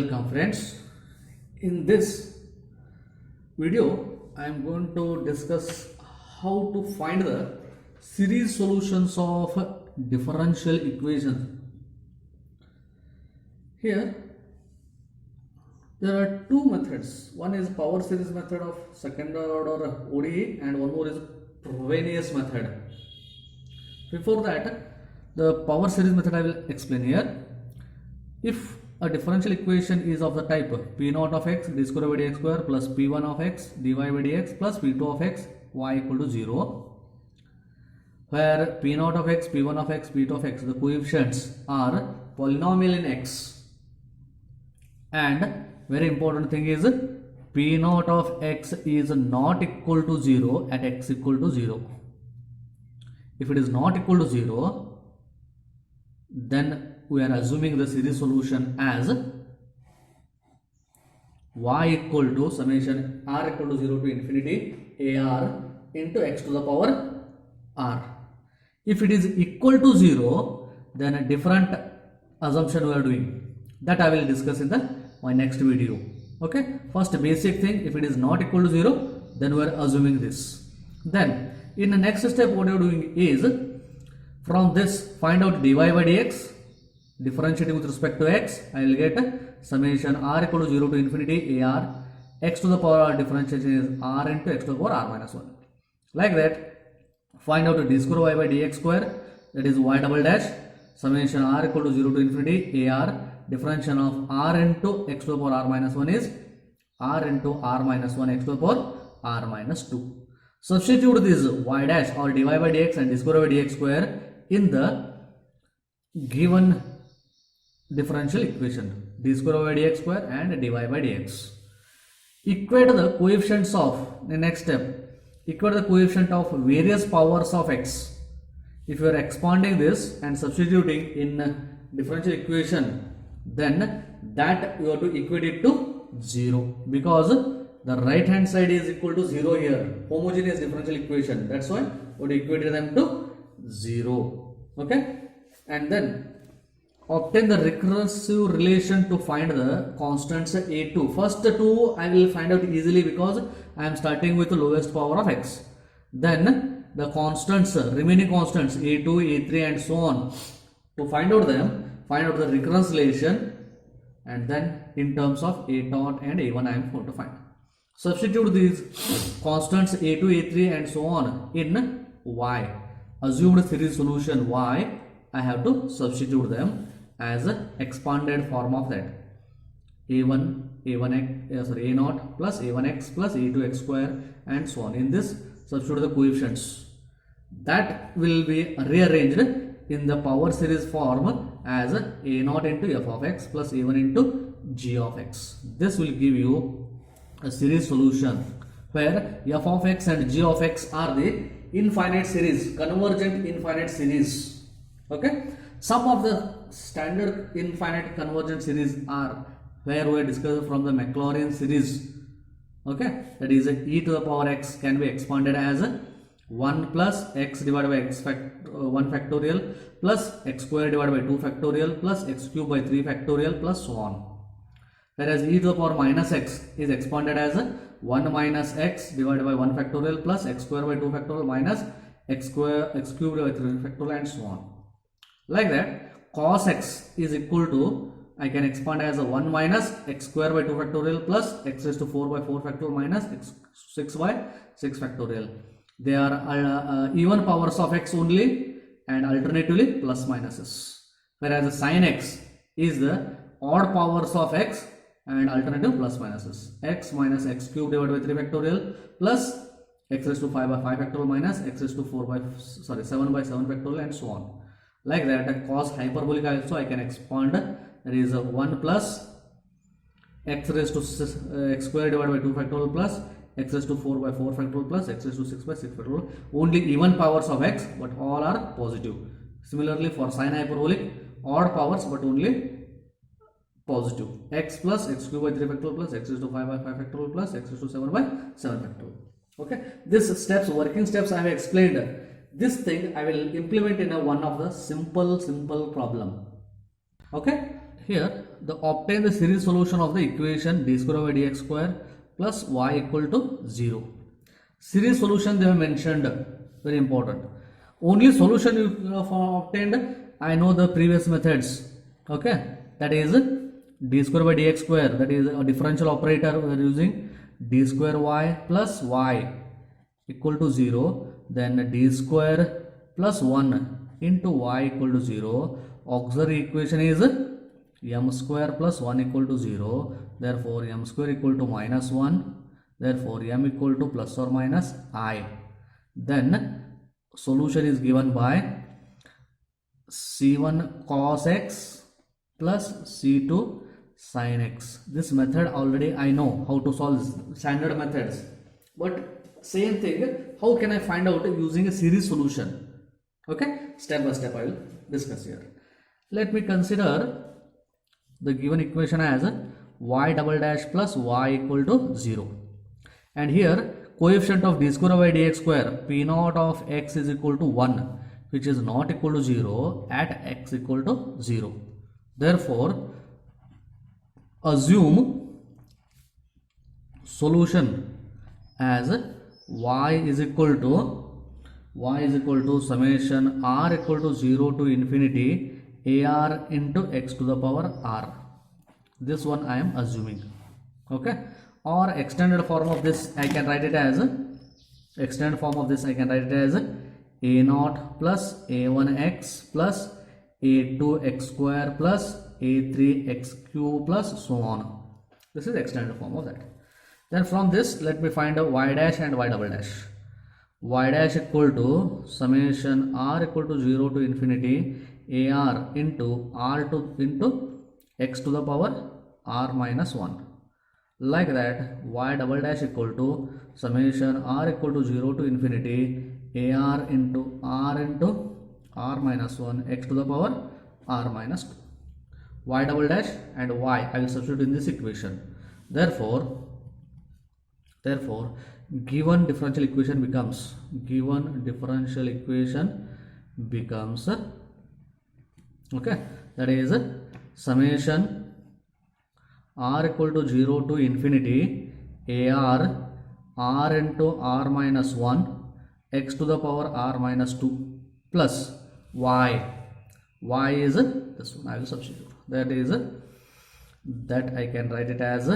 Welcome friends. In this video I am going to discuss how to find the series solutions of differential equations. Here there are two methods. One is power series method of second order ODE and one more is Frobenius method. Before that, the power series method I will explain here. If a differential equation is of the type P0 of x d square by dx square plus P1 of x dy by dx plus P2 of x y equal to 0, where P0 of x, P1 of x, P2 of x, the coefficients are polynomial in x, and very important thing is P0 of x is not equal to 0 at x equal to 0. If it is not equal to 0, then we are assuming the series solution as y equal to summation r equal to 0 to infinity ar into x to the power r. If it is equal to 0, then a different assumption we are doing. That I will discuss in my next video. Okay. First basic thing, if it is not equal to 0, then we are assuming this. Then in the next step what you are doing is, from this find out dy by dx, differentiating with respect to x, I will get summation r equal to 0 to infinity ar, x to the power differentiation is r into x to the power r minus 1. Like that, find out d square y by dx square, that is y double dash, summation r equal to 0 to infinity ar, differentiation of r into x to the power r minus 1 is r into r minus 1 x to the power r minus 2. Substitute this y dash or dy by dx and d square by dx square in the given differential equation, d square by dx square and dy by dx. Equate the coefficients of the next step. Equate the coefficient of various powers of x. If you are expanding this and substituting in differential equation, then that you have to equate it to 0, because the right hand side is equal to 0 here, homogeneous differential equation. That's why we equated them to 0. Okay, and then obtain the recursive relation to find the constants a2. First two I will find out easily because I am starting with the lowest power of x. Then the constants, remaining constants a2, a3 and so on. To find out them, find out the recurrence relation, and then in terms of a dot and a1 I am going to find. Substitute these constants a2, a3 and so on in y. Assumed series solution y, I have to substitute them as an expanded form of that. a0 plus a1x plus a2x square and so on. In this, substitute the coefficients. That will be rearranged in the power series form as a0 into f of x plus a1 into g of x. This will give you a series solution where f of x and g of x are the infinite series, convergent infinite series. Okay. Some of the standard infinite convergent series are where we discussed from the Maclaurin series. Okay, that is e to the power x can be expanded as 1 plus x divided by x 1 factorial plus x square divided by 2 factorial plus x cube by 3 factorial plus so on. Whereas e to the power minus x is expanded as 1 minus x divided by 1 factorial plus x square by 2 factorial minus x cubed by 3 factorial and so on. Like that, cos x is equal to, I can expand as a 1 minus x square by 2 factorial plus x raised to 4 by 4 factorial minus x 6 by 6 factorial. They are even powers of x only and alternatively plus minuses. Whereas the sin x is the odd powers of x and alternative plus minuses. X minus x cube divided by 3 factorial plus x raised to 5 by 5 factorial minus x raised to 7 by 7 factorial and so on. Like that, cos hyperbolic also I can expand. That is 1 plus x raised to x square divided by 2 factorial plus x raised to 4 by 4 factorial plus x raised to 6 by 6 factorial. Only even powers of x, but all are positive. Similarly for sin hyperbolic, odd powers but only positive. X plus x cube by 3 factorial plus x raised to 5 by 5 factorial plus x raised to 7 by 7 factorial. Okay, these steps, working steps I have explained. This thing I will implement in one of the simple problem. Okay, here the obtain the series solution of the equation d square by dx square plus y equal to 0. Series solution they have mentioned, very important. Only solution you have obtained, I know the previous methods. Okay, that is d square by dx square, that is a differential operator we are using, d square y plus y equal to 0, then d square plus 1 into y equal to 0. Auxiliary equation is m square plus 1 equal to 0, therefore m square equal to minus 1, therefore m equal to plus or minus I. Then solution is given by c1 cos x plus c2 sin x. This method already I know how to solve standard methods, but same thing, how can I find out using a series solution? Okay, step by step I will discuss here. Let me consider the given equation as y double dash plus y equal to 0, and here coefficient of d square by dx square p naught of x is equal to 1, which is not equal to 0 at x equal to 0. Therefore assume solution as y is equal to summation r equal to 0 to infinity ar into x to the power r. This one I am assuming. Okay, or extended form of this I can write it as a naught plus a1x plus a2x square plus a3x cube plus so on. This is extended form of that. Then from this let me find out y dash and y double dash. Y dash equal to summation r equal to 0 to infinity ar into x to the power r minus 1. Like that, y double dash equal to summation r equal to 0 to infinity ar into r minus 1 x to the power r minus 2. Y double dash and y I will substitute in this equation. Therefore given differential equation becomes okay, that is summation r equal to 0 to infinity r into r minus 1 x to the power r minus 2 plus y is this one I will substitute, that I can write it as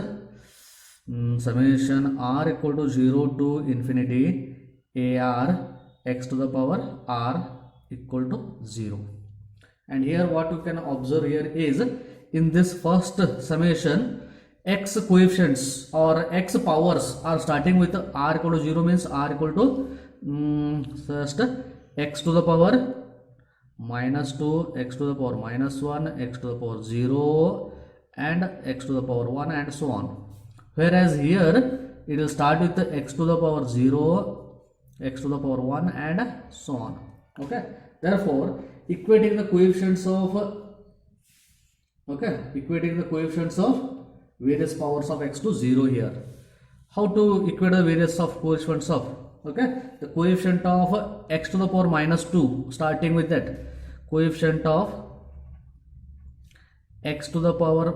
summation r equal to 0 to infinity ar x to the power r equal to 0. And here what you can observe here is, in this first summation x coefficients or x powers are starting with r equal to 0, means r equal to first x to the power minus 2, x to the power minus 1, x to the power 0 and x to the power 1 and so on. Whereas here it will start with x to the power 0, x to the power 1 and so on. Okay, therefore equating the coefficients of various powers of x to 0 here. How to equate the various of coefficients of the coefficient of x to the power minus 2, starting with that coefficient of x to the power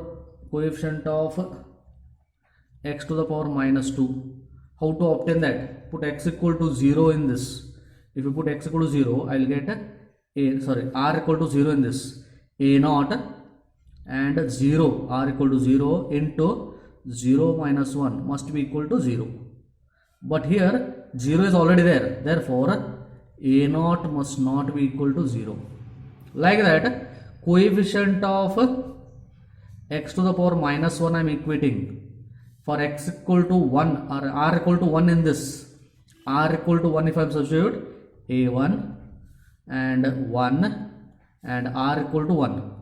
minus 2. How to obtain that? Put x equal to 0 in this. If you put x equal to 0, I will get r equal to 0 in this, a naught and 0, r equal to 0 into 0 minus 1 must be equal to 0. But here 0 is already there, therefore a naught must not be equal to 0. Like that, coefficient of x to the power minus 1 I am equating. For x equal to 1 or r equal to 1 in this, r equal to 1 if I am substitute, a1 and 1 and r equal to 1,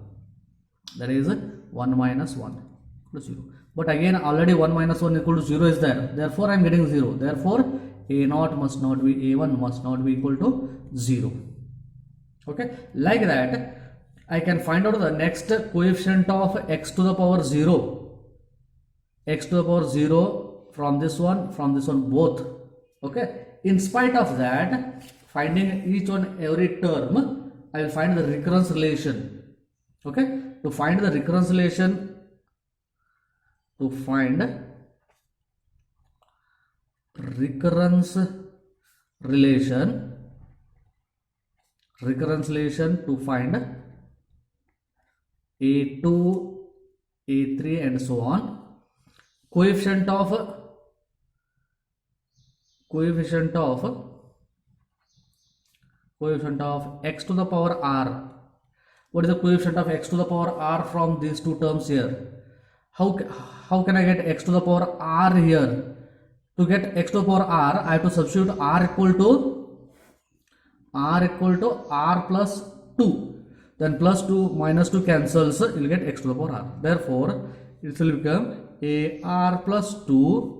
that is 1 minus 1 equal to 0. But again already 1 minus 1 equal to 0 is there, therefore I am getting 0. Therefore a naught must not be, a1 must not be equal to 0. Okay, like that I can find out the next coefficient of x to the power 0. X to the power 0 from this one both. Okay, in spite of that, finding each one every term, I will find the recurrence relation. Okay, to find the recurrence relation to find recurrence relation to find a2, a3 and so on, coefficient of x to the power r. What is the coefficient of x to the power r from these two terms here? How can I get x to the power r here? To get x to the power r, I have to substitute r equal to r plus 2. Then plus 2 minus 2 cancels, you will get x to the power r. Therefore, it will become ar plus 2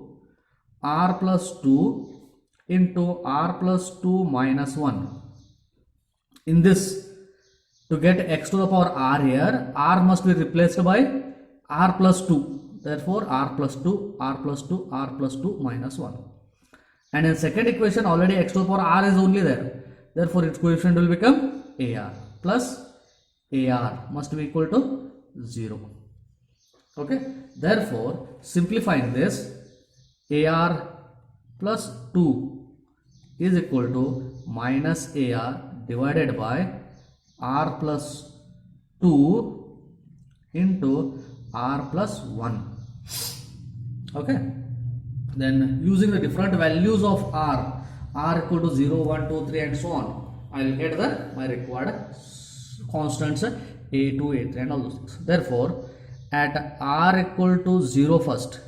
into r plus 2 minus 1. In this, to get x to the power r here, r must be replaced by r plus 2. Therefore, r plus 2 minus 1. And in second equation, already x to the power r is only there. Therefore, its coefficient will become ar plus ar must be equal to 0. Okay. Therefore, simplifying this, ar plus 2 is equal to minus ar divided by r plus 2 into r plus 1. Okay. Then using the different values of r equal to 0, 1, 2, 3 and so on, I will get my required constants a2, a3 and all those things. Therefore, at r equal to 0 first,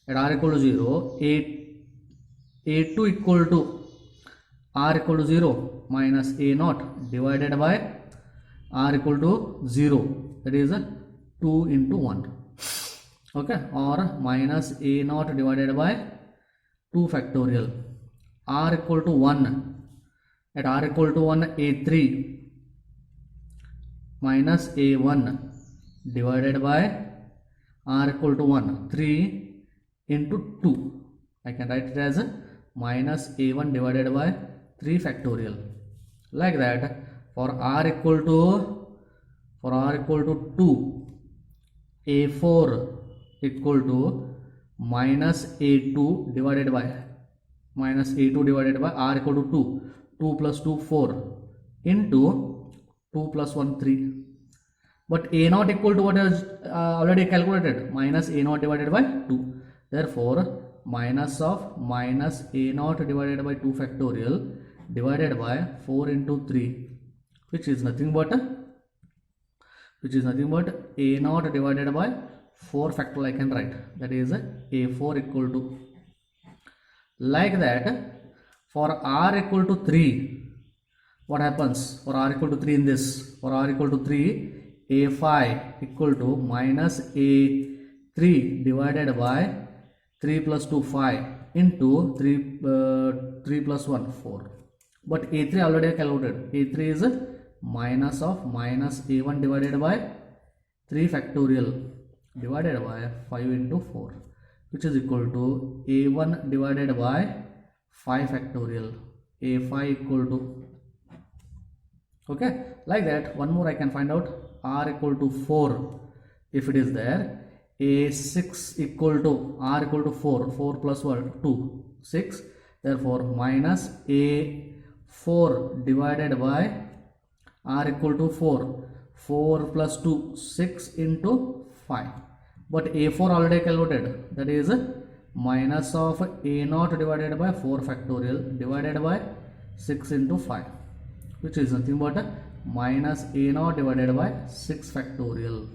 at r equal to 0, a2 equal to r equal to 0 minus a0 divided by r equal to 0, that is 2 into 1. Okay, or minus a0 divided by 2 factorial. R equal to 1, at r equal to 1, a3 minus a1 divided by r equal to 1, 3 into 2. I can write it as minus a1 divided by 3 factorial. Like that, for r equal to 2, a4 equal to minus a2 divided by r equal to 2 plus 2 4 into 2 plus 1 3. But a0 equal to what is already calculated, minus a0 divided by 2. Therefore, minus a0 divided by 2 factorial divided by 4 into 3, which is nothing but a0 divided by 4 factorial I can write, that is a4 equal to. Like that, for r equal to 3, what happens for r equal to 3 in this? For r equal to 3, a5 equal to minus a3 divided by 3 plus 2 5 into 3 plus 1 4. But a3 already calculated. a3 is minus a1 divided by 3 factorial divided by 5 into 4, which is equal to a1 divided by 5 factorial, a5 equal to. Okay, like that. One more I can find out, r equal to 4 if it is there, a6 equal to r equal to 4 plus 1 2 6. Therefore, minus a4 divided by r equal to 4 plus 2 6 into 5. But a4 already calculated, that is minus of a0 divided by 4 factorial divided by 6 into 5, which is nothing but minus a0 divided by 6 factorial.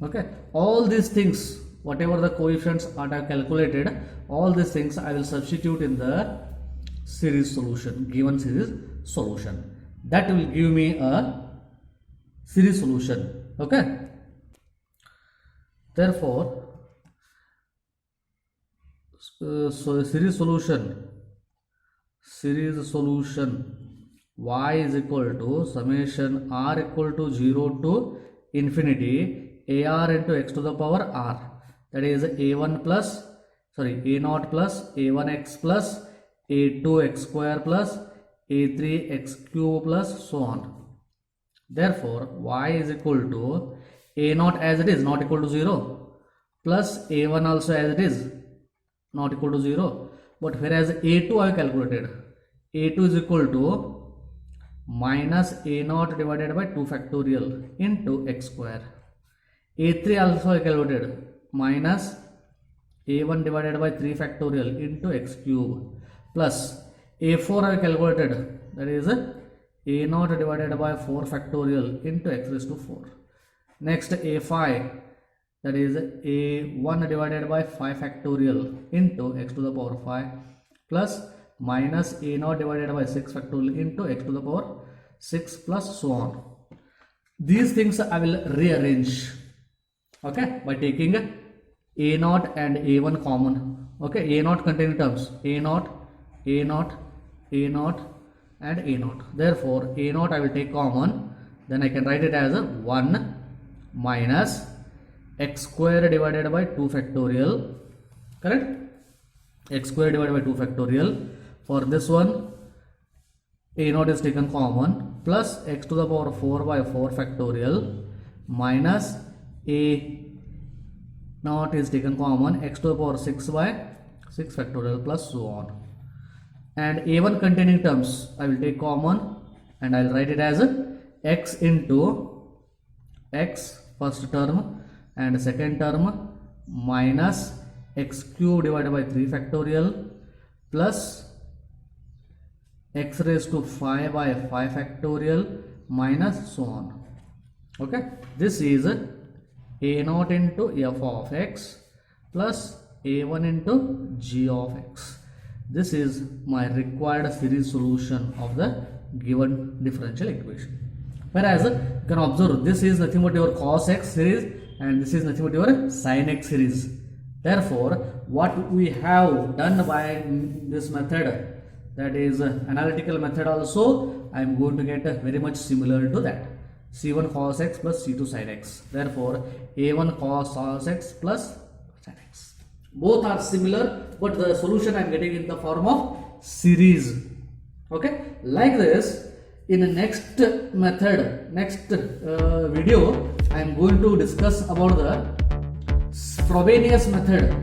Okay, all these things, whatever the coefficients are calculated, all these things I will substitute in the series solution, given series solution. That will give me a series solution. Okay, therefore, so series solution y is equal to summation r equal to 0 to infinity ar into x to the power r, that is a0 plus a1x plus a2x square plus a3x cube plus so on. Therefore, y is equal to a0 as it is, not equal to 0, plus a1 also as it is not equal to 0, but whereas a2 I have calculated, a2 is equal to minus a0 divided by 2 factorial into x square. a3 also I calculated, minus a1 divided by 3 factorial into x cube, plus a4 I calculated, that is a0 divided by 4 factorial into x raised to 4. Next a5, that is a1 divided by 5 factorial into x to the power 5, plus minus a0 divided by 6 factorial into x to the power 6, plus so on. These things I will rearrange, okay, by taking a0 and a1 common. Okay, a0 containing terms a0, a0, a0 and a0. Therefore a0 I will take common, then I can write it as a 1 minus x square divided by 2 factorial, correct, x square divided by 2 factorial. For this one a0 is taken common, plus x to the power 4 by 4 factorial minus a0 is taken common, x to the power 6 by 6 factorial, plus so on. And a1 containing terms I will take common, and I will write it as x into x first term and second term minus x cube divided by 3 factorial plus x raised to 5 by 5 factorial minus so on. Okay, this is a0 into f of x plus a1 into g of x. This is my required series solution of the given differential equation. Whereas you can observe this is nothing but your cos x series and this is nothing but your sin x series. Therefore, what we have done by this method, that is analytical method, also I am going to get very much similar to that. C1 cos x plus C2 sin x. Therefore, A1 cos x plus sin x. Both are similar, but the solution I am getting in the form of series. Okay, like this. In the next method, next video, I am going to discuss about the Frobenius method.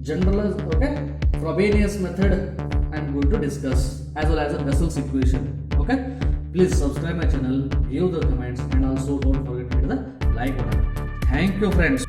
General, okay, Frobenius method I am going to discuss, as well as the Bessel's equation. Okay, please subscribe my channel, give the comments, and also don't forget to hit the like button. Thank you, friends.